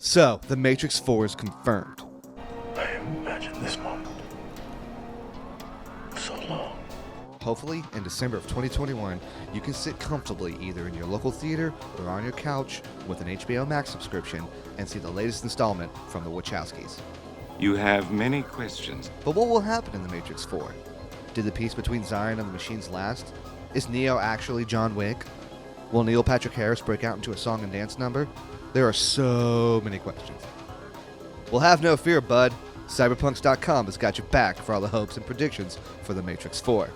So, The Matrix 4 is confirmed. I have imagined this moment so long. Hopefully, in December of 2021, you can sit comfortably either in your local theater or on your couch with an HBO Max subscription and see the latest installment from the Wachowskis. You have many questions. But what will happen in The Matrix 4? Did the peace between Zion and the machines last? Is Neo actually John Wick? Will Neil Patrick Harris break out into a song and dance number? There are so many questions. Well, have no fear, bud. CyberPunks.com has got your back for all the hopes and predictions for The Matrix 4.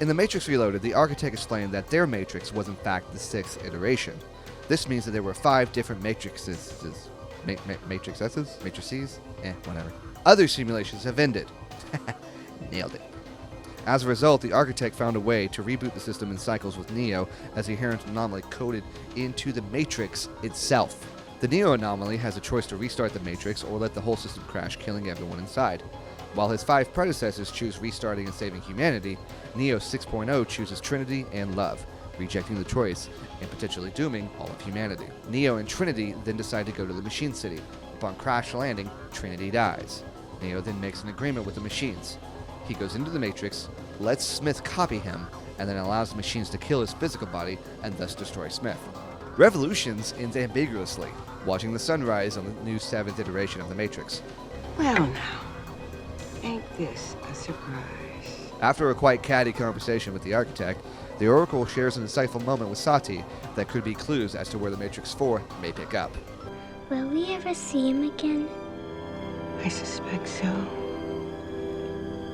In The Matrix Reloaded, the architect explained that their Matrix was in fact the 6th iteration. This means that there were 5 different matrices. Matrices? Whatever. Other simulations have ended. Nailed it. As a result, the architect found a way to reboot the system in cycles with Neo as the inherent anomaly coded into the Matrix itself. The Neo anomaly has a choice to restart the Matrix or let the whole system crash, killing everyone inside. While his 5 predecessors choose restarting and saving humanity, Neo 6.0 chooses Trinity and love, rejecting the choice and potentially dooming all of humanity. Neo and Trinity then decide to go to the Machine City. Upon crash landing, Trinity dies. Neo then makes an agreement with the machines. He goes into the Matrix, lets Smith copy him, and then allows the machines to kill his physical body and thus destroy Smith. Revolutions ends ambiguously, watching the sunrise on the new 7th iteration of the Matrix. Well now, ain't this a surprise? After a quite catty conversation with the architect, the Oracle shares an insightful moment with Sati that could be clues as to where the Matrix 4 may pick up. Will we ever see him again? I suspect so.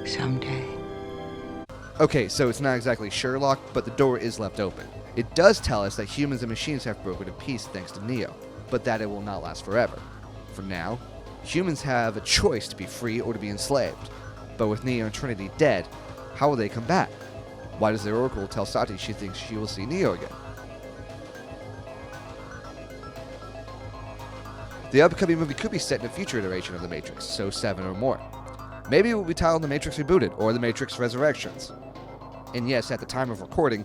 Someday. Okay, so it's not exactly Sherlock, but the door is left open. It does tell us that humans and machines have broken in peace thanks to Neo, but that it will not last forever. For now, humans have a choice to be free or to be enslaved. But with Neo and Trinity dead, how will they come back? Why does the Oracle tell Sati she thinks she will see Neo again? The upcoming movie could be set in a future iteration of The Matrix, so 7 or more. Maybe it will be titled The Matrix Rebooted or The Matrix Resurrections. And yes, at the time of recording,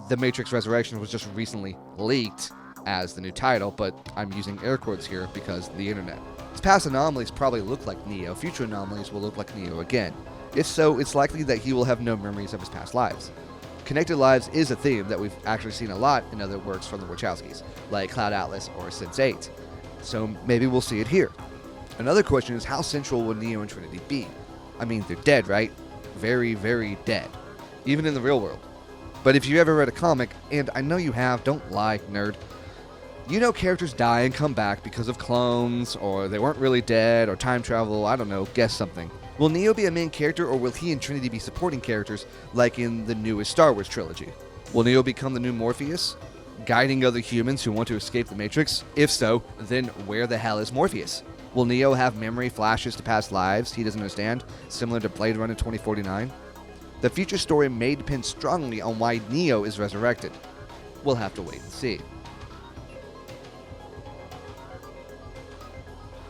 The Matrix Resurrections was just recently leaked as the new title, but I'm using air quotes here because the internet. His past anomalies probably look like Neo, future anomalies will look like Neo again. If so, it's likely that he will have no memories of his past lives. Connected lives is a theme that we've actually seen a lot in other works from the Wachowskis, like Cloud Atlas or Sense8. So maybe we'll see it here. Another question is, how central will Neo and Trinity be? I mean, they're dead, right? Very, very dead. Even in the real world. But if you ever read a comic, and I know you have, don't lie, nerd, you know characters die and come back because of clones, or they weren't really dead, or time travel, I don't know, guess something. Will Neo be a main character, or will he and Trinity be supporting characters like in the newest Star Wars trilogy? Will Neo become the new Morpheus, guiding other humans who want to escape the Matrix? If so, then where the hell is Morpheus? Will Neo have memory flashes to past lives he doesn't understand, similar to Blade Runner 2049? The future story may depend strongly on why Neo is resurrected. We'll have to wait and see.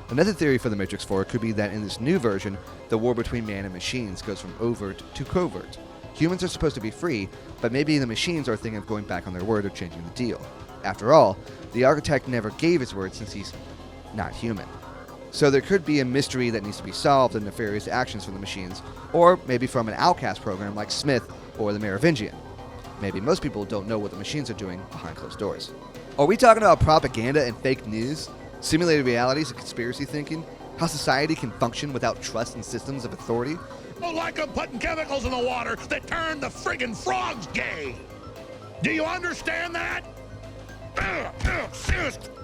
Another theory for The Matrix 4 could be that in this new version, the war between man and machines goes from overt to covert. Humans are supposed to be free, but maybe the machines are thinking of going back on their word or changing the deal. After all, the architect never gave his word since he's not human. So there could be a mystery that needs to be solved in nefarious actions from the machines, or maybe from an outcast program like Smith or the Merovingian. Maybe most people don't know what the machines are doing behind closed doors. Are we talking about propaganda and fake news? Simulated realities and conspiracy thinking? How society can function without trust in systems of authority? Like them putting chemicals in the water that turn the friggin' frogs gay. Do you understand that?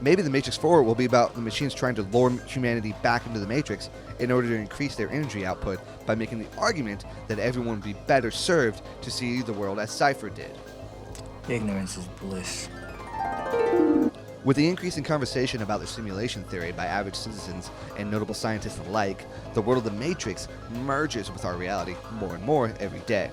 Maybe The Matrix 4 will be about the machines trying to lure humanity back into the Matrix in order to increase their energy output by making the argument that everyone would be better served to see the world as Cypher did. Ignorance is bliss. With the increase in conversation about the simulation theory by average citizens and notable scientists alike, the world of the Matrix merges with our reality more and more every day.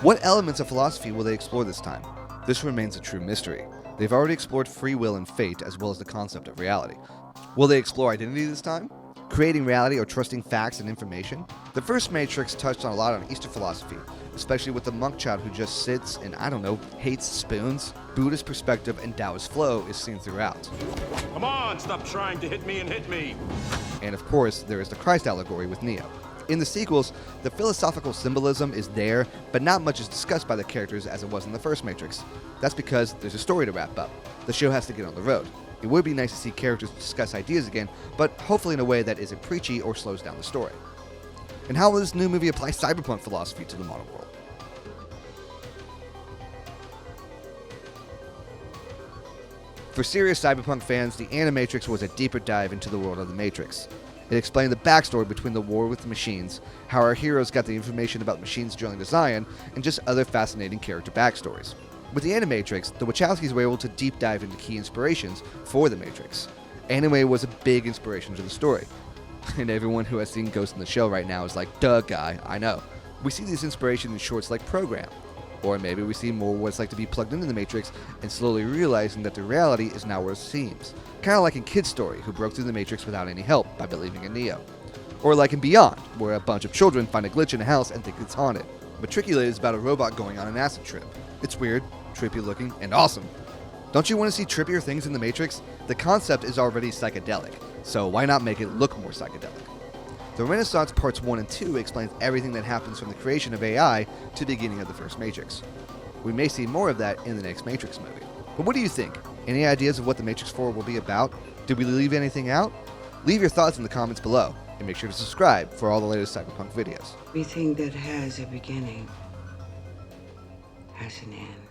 What elements of philosophy will they explore this time? This remains a true mystery. They've already explored free will and fate, as well as the concept of reality. Will they explore identity this time? creating reality or trusting facts and information. The first Matrix touched on a lot on Eastern philosophy, especially with the monk child who just sits and, hates spoons. Buddhist perspective and Taoist flow is seen throughout. Come on, stop trying to hit me and hit me. And of course, there is the Christ allegory with Neo. In the sequels, the philosophical symbolism is there, but not much is discussed by the characters as it was in the first Matrix. That's because there's a story to wrap up. The show has to get on the road. It would be nice to see characters discuss ideas again, but hopefully in a way that isn't preachy or slows down the story. And how will this new movie apply cyberpunk philosophy to the modern world? For serious cyberpunk fans, The Animatrix was a deeper dive into the world of the Matrix. It explained the backstory between the war with the machines, how our heroes got the information about machines drilling to Zion, and just other fascinating character backstories. With The Animatrix, the Wachowskis were able to deep dive into key inspirations for the Matrix. Anime was a big inspiration to the story. And everyone who has seen Ghost in the Shell right now is like, duh guy, I know. We see this inspiration in shorts like Program. Or maybe we see more what it's like to be plugged into the Matrix and slowly realizing that the reality is not where it seems. Kinda like in Kid Story, who broke through the Matrix without any help by believing in Neo. Or like in Beyond, where a bunch of children find a glitch in a house and think it's haunted. Matriculate is about a robot going on an acid trip. It's weird, trippy looking, and awesome. Don't you want to see trippier things in the Matrix? The concept is already psychedelic, so why not make it look more psychedelic? The Renaissance Parts 1 and 2 explains everything that happens from the creation of AI to the beginning of the first Matrix. We may see more of that in the next Matrix movie. But what do you think? Any ideas of what the Matrix 4 will be about? Did we leave anything out? Leave your thoughts in the comments below, and make sure to subscribe for all the latest cyberpunk videos. Everything that has a beginning has an end.